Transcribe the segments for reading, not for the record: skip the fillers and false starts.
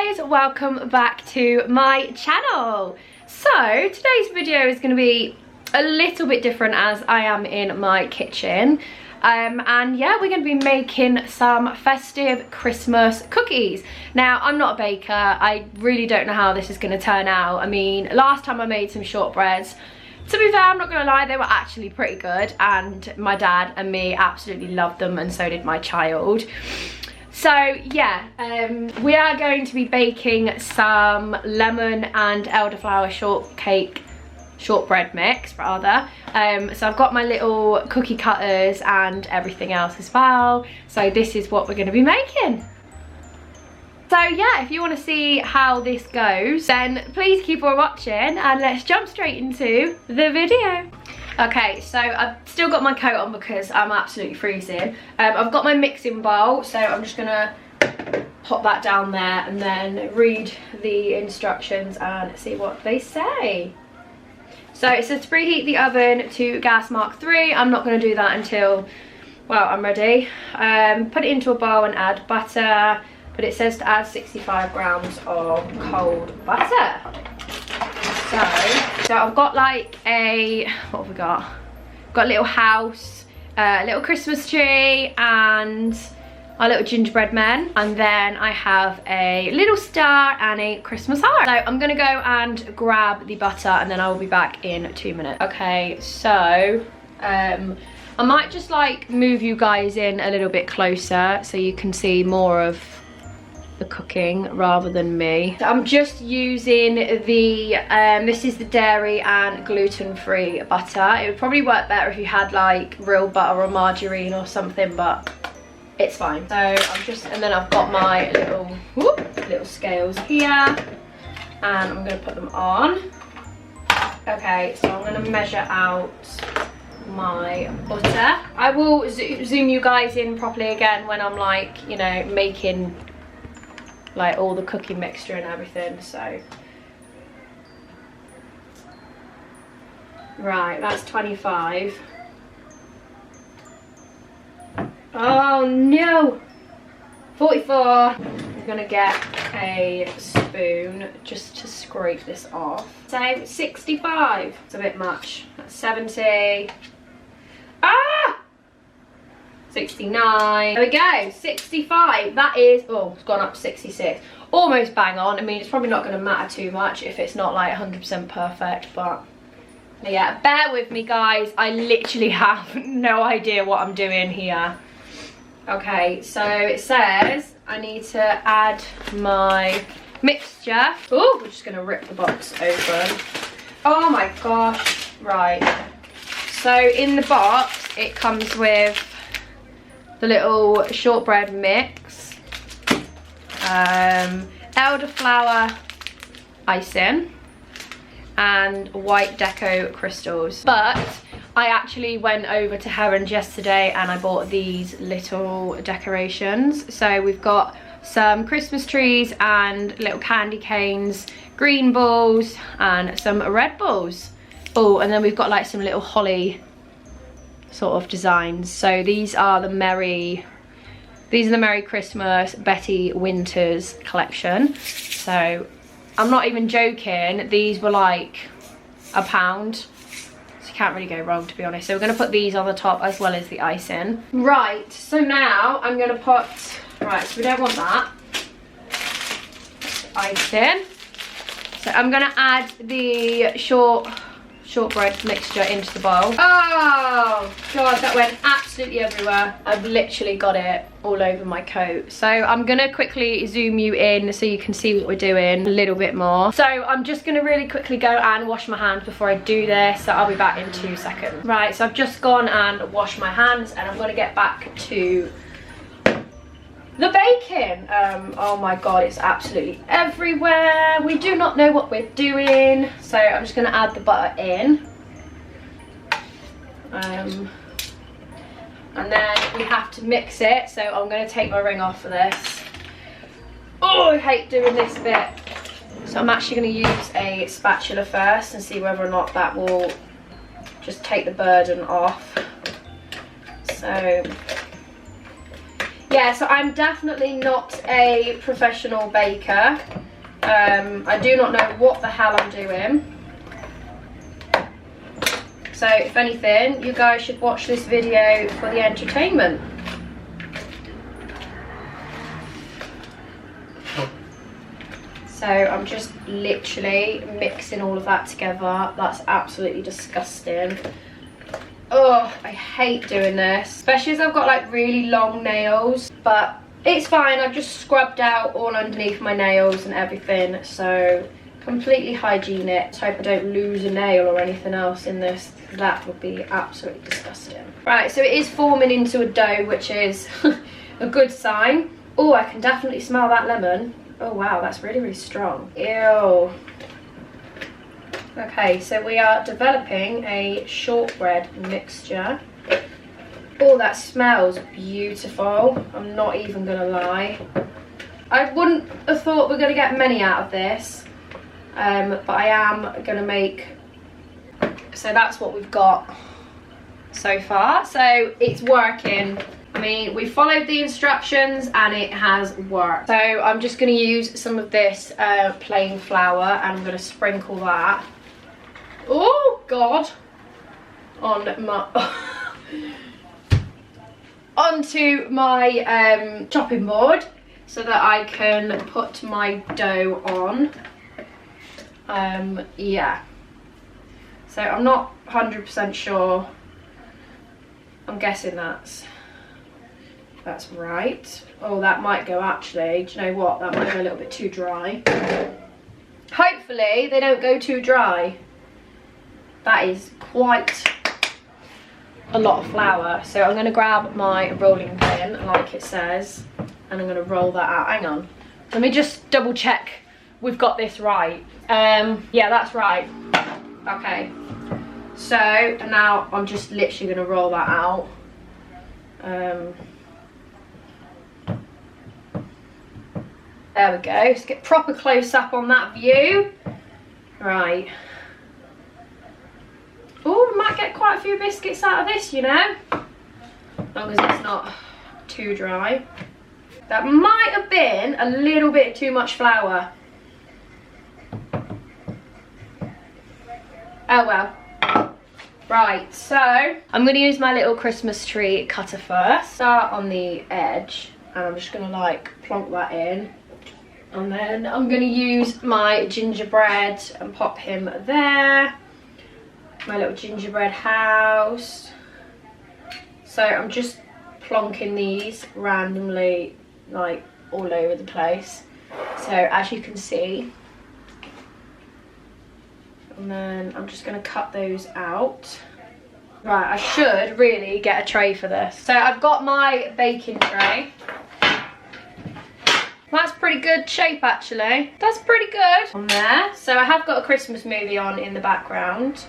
guys, welcome back to my channel. So today's video is going to be a little bit different as I am in my kitchen, and yeah, we're going to be making some festive Christmas cookies. Now, I'm not a baker. I really don't know how this is going to turn out. I mean, last time I made some shortbreads, to be fair, I'm not gonna lie, they were actually pretty good, and my dad and me absolutely loved them, and so did my child. So yeah, we are going to be baking some lemon and elderflower shortbread mix rather. So I've got my little cookie cutters and everything else as well. So this is what we're gonna be making. So yeah, if you want to see how this goes, then please keep on watching and let's jump straight into the video. Okay, so I've still got my coat on because I'm absolutely freezing. I've got my mixing bowl, so I'm just gonna pop that down there and then read the instructions and see what they say. So it says preheat the oven to gas mark 3. I'm not gonna do that until, well, I'm ready. Put it into a bowl and add butter. But it says to add 65 grams of cold butter. So I've got like a, what have we got? Got a little house, a little Christmas tree, and our little gingerbread men. And then I have a little star and a Christmas heart. So I'm gonna go and grab the butter and then I will be back in 2 minutes. Okay, so I might just like move you guys in a little bit closer so you can see more of the cooking rather than me. So I'm just using the this is the dairy and gluten-free butter. It would probably work better if you had like real butter or margarine or something, but it's fine. So I'm just, and then I've got my little scales here, and I'm gonna put them on. Okay, so I'm gonna measure out my butter. I will zoom you guys in properly again when I'm like, you know, making like all the cooking mixture and everything. So right, that's 25. Oh no, 44. I'm gonna get a spoon just to scrape this off. So 65, it's a bit much. That's 70. 69. There we go, 65. That is, oh, it's gone up to 66. Almost bang on. I mean, it's probably not going to matter too much if it's not like 100% perfect, but yeah, bear with me guys. I literally have no idea what I'm doing here. Okay, so it says I need to add my mixture. Oh, we're just going to rip the box open. Oh my gosh. Right. So in the box, it comes with the little shortbread mix, elderflower icing, and white deco crystals. But I actually went over to Heron's yesterday and I bought these little decorations. So we've got some Christmas trees and little candy canes, green balls, and some red balls. Oh, and then we've got like some little holly sort of designs. So these are the Merry Christmas Betty Winters collection. So I'm not even joking, these were like £1, so you can't really go wrong, to be honest. So we're going to put these on the top as well as the icing. Right, so now I'm going to put, right, so we don't want that, icing. So I'm going to add the shortbread mixture into the bowl. Oh god, that went absolutely everywhere. I've literally got it all over my coat. So I'm gonna quickly zoom you in so you can see what we're doing a little bit more. So I'm just gonna really quickly go and wash my hands before I do this, so I'll be back in 2 seconds. Right, so I've just gone and washed my hands and I'm gonna get back to the baking. Oh my god, it's absolutely everywhere. We do not know what we're doing. So I'm just gonna add the butter in. And then we have to mix it. So I'm gonna take my ring off for this. Oh, I hate doing this bit. So I'm actually gonna use a spatula first and see whether or not that will just take the burden off. So Yeah, so I'm definitely not a professional baker. I do not know what the hell I'm doing. So if anything, you guys should watch this video for the entertainment. So I'm just literally mixing all of that together. That's absolutely disgusting. Oh, I hate doing this, especially as I've got like really long nails, but it's fine. I've just scrubbed out all underneath my nails and everything, so completely hygienic. Just hope I don't lose a nail or anything else in this. That would be absolutely disgusting. Right, so it is forming into a dough, which is a good sign. Oh, I can definitely smell that lemon. Oh wow, that's really, really strong. Ew. Okay, so we are developing a shortbread mixture. Oh, that smells beautiful. I'm not even gonna lie. I wouldn't have thought we're gonna get many out of this, but I am gonna make. So that's what we've got so far. So it's working. I mean, we followed the instructions and it has worked. So I'm just going to use some of this plain flour and I'm going to sprinkle that. Oh God! On my onto my chopping board so that I can put my dough on. Yeah. So I'm not 100% sure. I'm guessing that's right. Oh, that might go actually. Do you know what? That might go a little bit too dry. Hopefully they don't go too dry. That is quite a lot of flour. So I'm going to grab my rolling pin like it says and I'm going to roll that out. Hang on. Let me just double check we've got this right. Yeah, that's right. Okay. So now I'm just literally going to roll that out. There we go. Let's get proper close up on that view. Right. Oh, we might get quite a few biscuits out of this, you know. As long as it's not too dry. That might have been a little bit too much flour. Oh well. Right, so I'm going to use my little Christmas tree cutter first. Start on the edge and I'm just going to like plonk that in. And then I'm going to use my gingerbread and pop him there. My little gingerbread house. So I'm just plonking these randomly like all over the place. So as you can see. And then I'm just going to cut those out. Right, I should really get a tray for this. So I've got my baking tray. That's pretty good shape actually. That's pretty good. On there. So I have got a Christmas movie on in the background.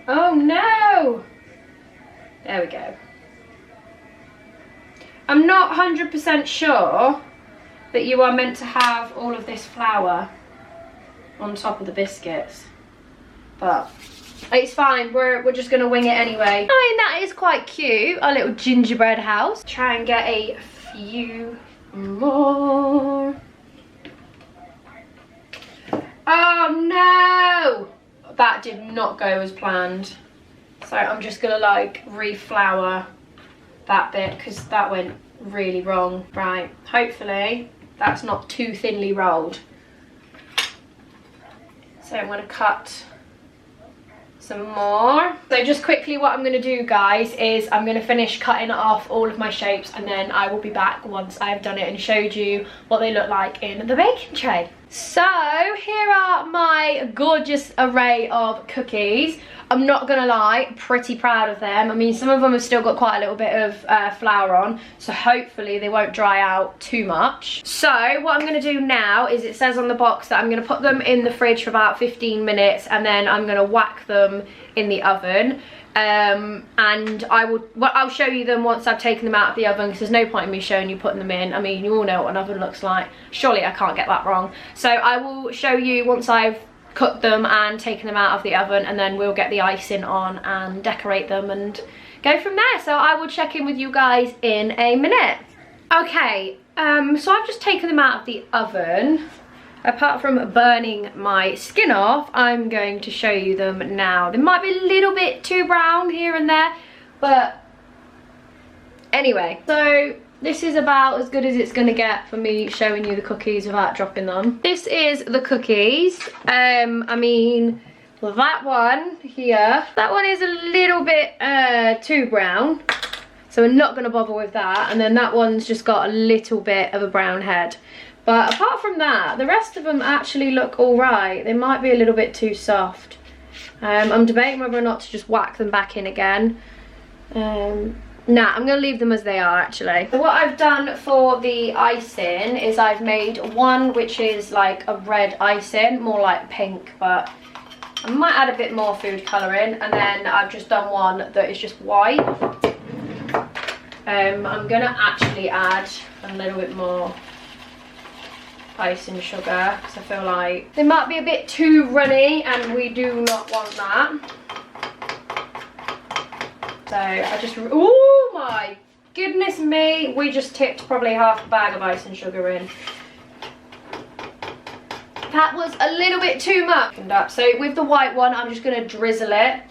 Oh no! There we go. I'm not 100% sure that you are meant to have all of this flour on top of the biscuits, but it's fine. We're just gonna wing it anyway. I mean, that is quite cute, our little gingerbread house. Try and get a few more. Oh no, that did not go as planned. So I'm just gonna like reflour that bit because that went really wrong. Right, hopefully that's not too thinly rolled. So I'm going to cut some more. So just quickly what I'm going to do, guys, is I'm going to finish cutting off all of my shapes and then I will be back once I've done it and showed you what they look like in the baking tray. So here are my gorgeous array of cookies. I'm not gonna lie, pretty proud of them. I mean, some of them have still got quite a little bit of flour on, so hopefully they won't dry out too much. So what I'm gonna do now is, it says on the box that I'm gonna put them in the fridge for about 15 minutes and then I'm gonna whack them in the oven. And I'll show you them once I've taken them out of the oven, because there's no point in me showing you putting them in. I mean, you all know what an oven looks like. Surely I can't get that wrong. So I will show you once I've cooked them and taken them out of the oven, and then we'll get the icing on and decorate them and go from there. So I will check in with you guys in a minute. Okay, so I've just taken them out of the oven. Apart from burning my skin off, I'm going to show you them now. They might be a little bit too brown here and there, but anyway. So this is about as good as it's gonna get for me showing you the cookies without dropping them. This is the cookies. I mean, well, that one here, that one is a little bit too brown, so we're not gonna bother with that. And then that one's just got a little bit of a brown head. But apart from that, the rest of them actually look all right. They might be a little bit too soft. I'm debating whether or not to just whack them back in again. Nah, I'm gonna leave them as they are actually. So what I've done for the icing is I've made one which is like a red icing, more like pink, but I might add a bit more food colouring. And then I've just done one that is just white. I'm gonna actually add a little bit more icing sugar because I feel like they might be a bit too runny and we do not want that. So I just, oh my goodness me, we just tipped probably half a bag of icing sugar in. That was a little bit too much. So with the white one, I'm just going to drizzle it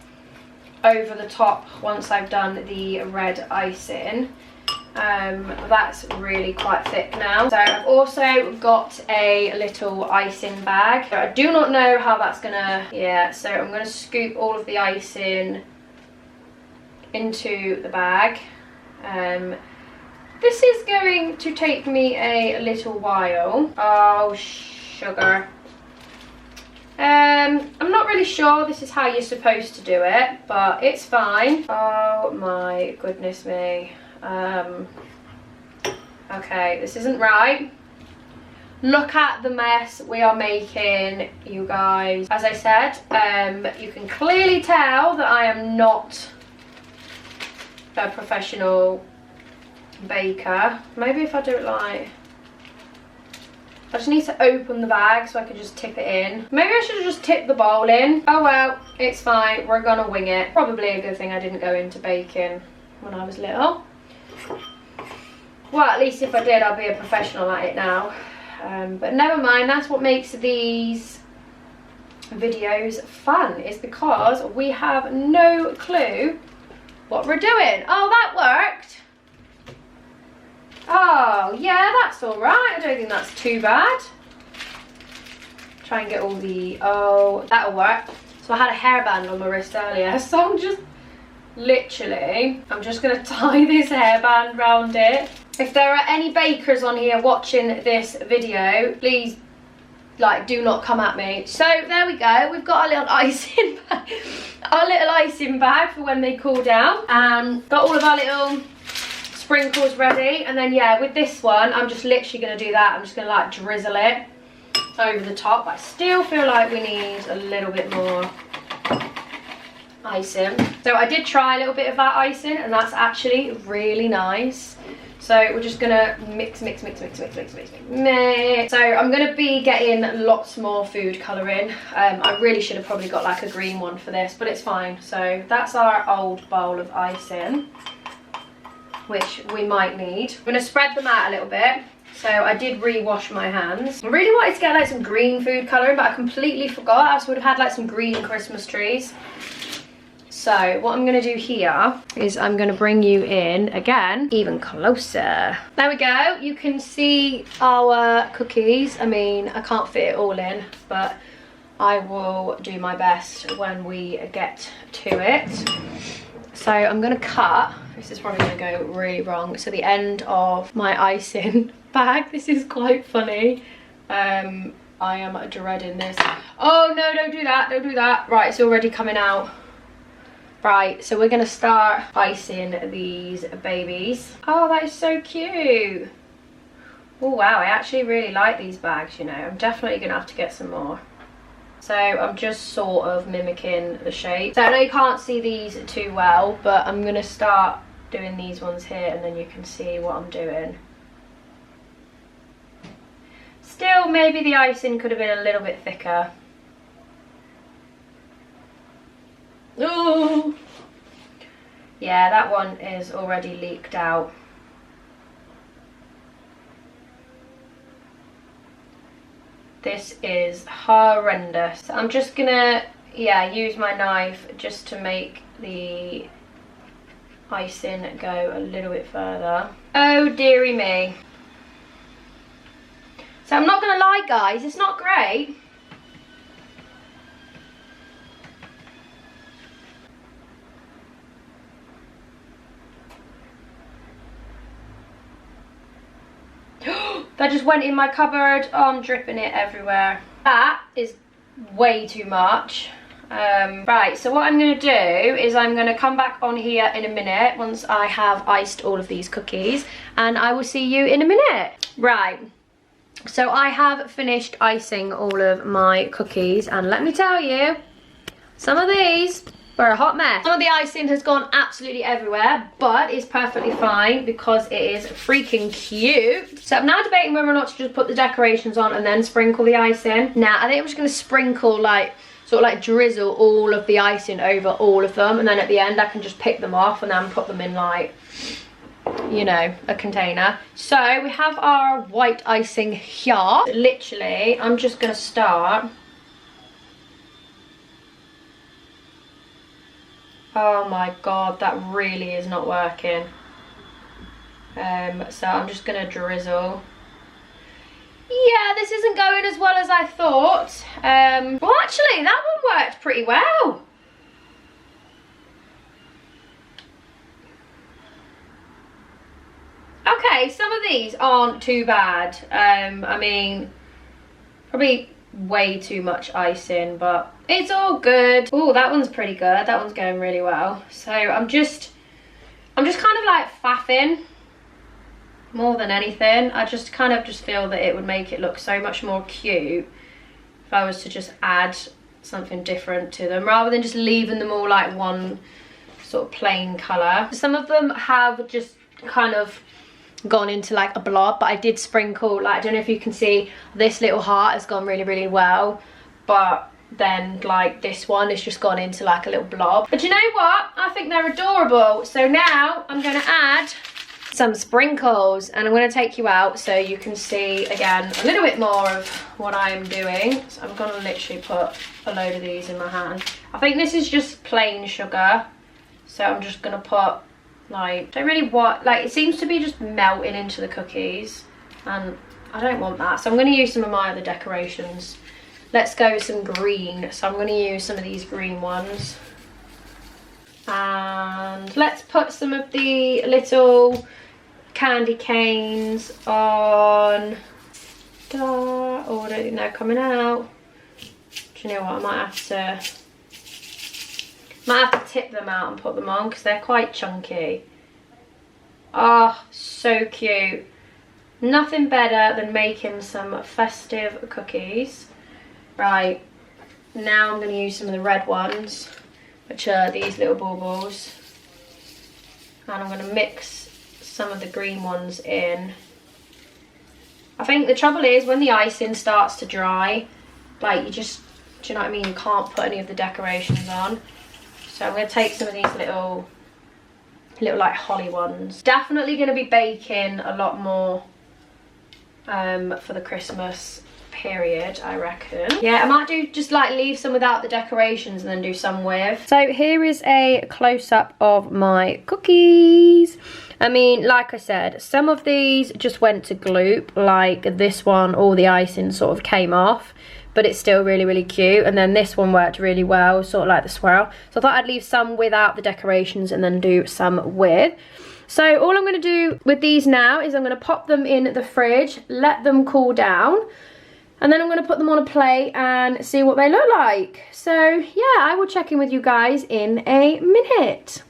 over the top once I've done the red icing. That's really quite thick now. So I've also got a little icing bag. So I do not know how that's gonna, so I'm gonna scoop all of the icing into the bag. This is going to take me a little while. Oh, sugar. I'm not really sure this is how you're supposed to do it, but it's fine. Oh my goodness me. Okay, this isn't right. Look at the mess we are making, you guys. As I said, you can clearly tell that I am not a professional baker. Maybe if I do it like, I just need to open the bag so I can just tip it in. Maybe I should have just tipped the bowl in. Oh well, it's fine, we're gonna wing it. Probably a good thing I didn't go into baking when I was little. Well, at least if I did, I'll be a professional at it now. But never mind, that's what makes these videos fun, is because we have no clue what we're doing. Oh, that worked. Oh, yeah, that's all right. I don't think that's too bad. Try and get all the, oh, that'll work. So I had a hairband on my wrist earlier, so I'm just literally, I'm just gonna tie this hairband around it. If there are any bakers on here watching this video, please, like, do not come at me. So there we go, we've got our little icing bag, for when they cool down, and got all of our little sprinkles ready. And then yeah, with this one, I'm just literally gonna do that. I'm just gonna like drizzle it over the top. I still feel like we need a little bit more icing. So I did try a little bit of that icing, and that's actually really nice. So we're just gonna mix. So I'm gonna be getting lots more food colouring. I really should have probably got like a green one for this, but it's fine. So that's our old bowl of icing, which we might need. I'm gonna spread them out a little bit. So I did re-wash my hands. I really wanted to get like some green food colouring, but I completely forgot. I would have had like some green Christmas trees. So what I'm gonna do here is I'm gonna bring you in again, even closer. There we go, you can see our cookies. I mean, I can't fit it all in, but I will do my best when we get to it. So I'm gonna cut, this is probably gonna go really wrong, so the end of my icing bag. This is quite funny. I am dreading this. Oh no, don't do that, don't do that. Right, it's already coming out. Right, so we're gonna start icing these babies. Oh, that is so cute. Oh wow, I actually really like these bags, you know. I'm definitely gonna have to get some more. So I'm just sort of mimicking the shape. So I know you can't see these too well, but I'm gonna start doing these ones here, and then you can see what I'm doing. Still, maybe the icing could have been a little bit thicker. Ooh. Yeah, that one is already leaked out. This is horrendous. I'm just gonna, yeah, use my knife just to make the icing go a little bit further. Oh dearie me. So I'm not gonna lie guys, it's not great. That just went in my cupboard. Oh, I'm dripping it everywhere. That is way too much. Right, so what I'm going to do is I'm going to come back on here in a minute once I have iced all of these cookies, and I will see you in a minute. Right, so I have finished icing all of my cookies, and let me tell you, some of these were a hot mess. Some of the icing has gone absolutely everywhere, but it's perfectly fine because it is freaking cute. So I'm now debating whether or not to just put the decorations on and then sprinkle the icing. Now, I think I'm just going to sprinkle, like, sort of like drizzle all of the icing over all of them, and then at the end I can just pick them off and then put them in, like, you know, a container. So we have our white icing here. Literally, I'm just going to start. Oh my god, that really is not working. So I'm just going to drizzle. Yeah, this isn't going as well as I thought. Well, actually, that one worked pretty well. Okay, some of these aren't too bad. I mean, probably way too much icing, but it's all good. Oh, that one's pretty good. That one's going really well. So I'm just kind of like faffing more than anything. I just kind of just feel that it would make it look so much more cute if I was to just add something different to them rather than just leaving them all like one sort of plain colour. Some of them have just kind of gone into like a blob, but I did sprinkle, like, I don't know if you can see, this little heart has gone really, really well, but then like this one has just gone into like a little blob. But you know what? I think they're adorable. So now I'm going to add some sprinkles, and I'm going to take you out so you can see again a little bit more of what I'm doing. So I'm going to literally put a load of these in my hand. I think this is just plain sugar, so I'm just going to put, like, don't really want, like, it seems to be just melting into the cookies, and I don't want that. So I'm going to use some of my other decorations. Let's go with some green. So I'm going to use some of these green ones, and let's put some of the little candy canes on. Oh, I don't think they're coming out. Do you know what? I might have to tip them out and put them on because they're quite chunky. Oh, so cute. Nothing better than making some festive cookies. Right, now I'm going to use some of the red ones, which are these little baubles, and I'm going to mix some of the green ones in. I think the trouble is when the icing starts to dry, like, you just, do you know what I mean, you can't put any of the decorations on. So I'm going to take some of these little like holly ones. Definitely going to be baking a lot more for the Christmas period, I reckon. Yeah, I might do just like leave some without the decorations and then do some with. So here is a close-up of my cookies. I mean, like I said, some of these just went to gloop, like this one, all the icing sort of came off, but it's still really, really cute. And then this one worked really well, sort of like the swirl. So I thought I'd leave some without the decorations and then do some with. So all I'm going to do with these now is I'm going to pop them in the fridge, let them cool down, and then I'm going to put them on a plate and see what they look like. So yeah, I will check in with you guys in a minute.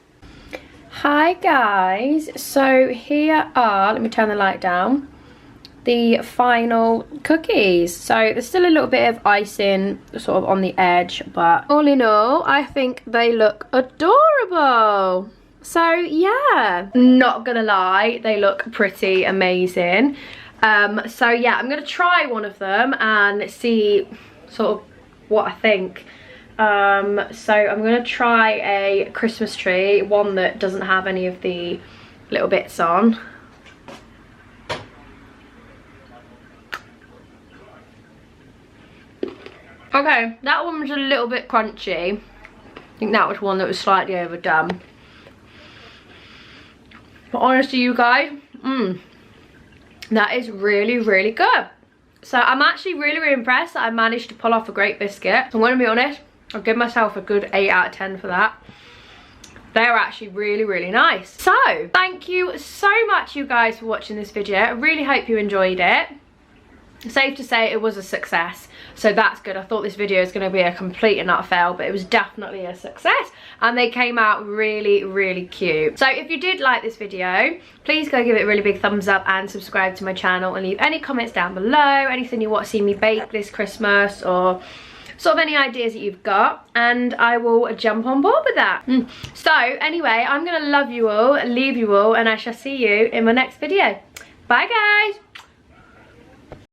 Hi guys, so here are, let me turn the light down, the final cookies. So there's still a little bit of icing sort of on the edge, but all in all, I think they look adorable. So yeah, not gonna lie, they look pretty amazing. So yeah, I'm gonna try one of them and see sort of what I think. So I'm gonna try a Christmas tree, one that doesn't have any of the little bits on. Okay, that one was a little bit crunchy. I think that was one that was slightly overdone. But honestly, you guys, that is really, really good. So I'm actually really, really impressed that I managed to pull off a great biscuit. I'm gonna be honest, I'll give myself a good 8 out of 10 for that. They're actually really, really nice. So, thank you so much, you guys, for watching this video. I really hope you enjoyed it. Safe to say it was a success, so that's good. I thought this video was going to be a complete and utter fail, but it was definitely a success, and they came out really, really cute. So if you did like this video, please go give it a really big thumbs up and subscribe to my channel, and leave any comments down below, anything you want to see me bake this Christmas, or sort of any ideas that you've got, and I will jump on board with that. So anyway, I'm gonna love you all, leave you all, and I shall see you in my next video. Bye guys.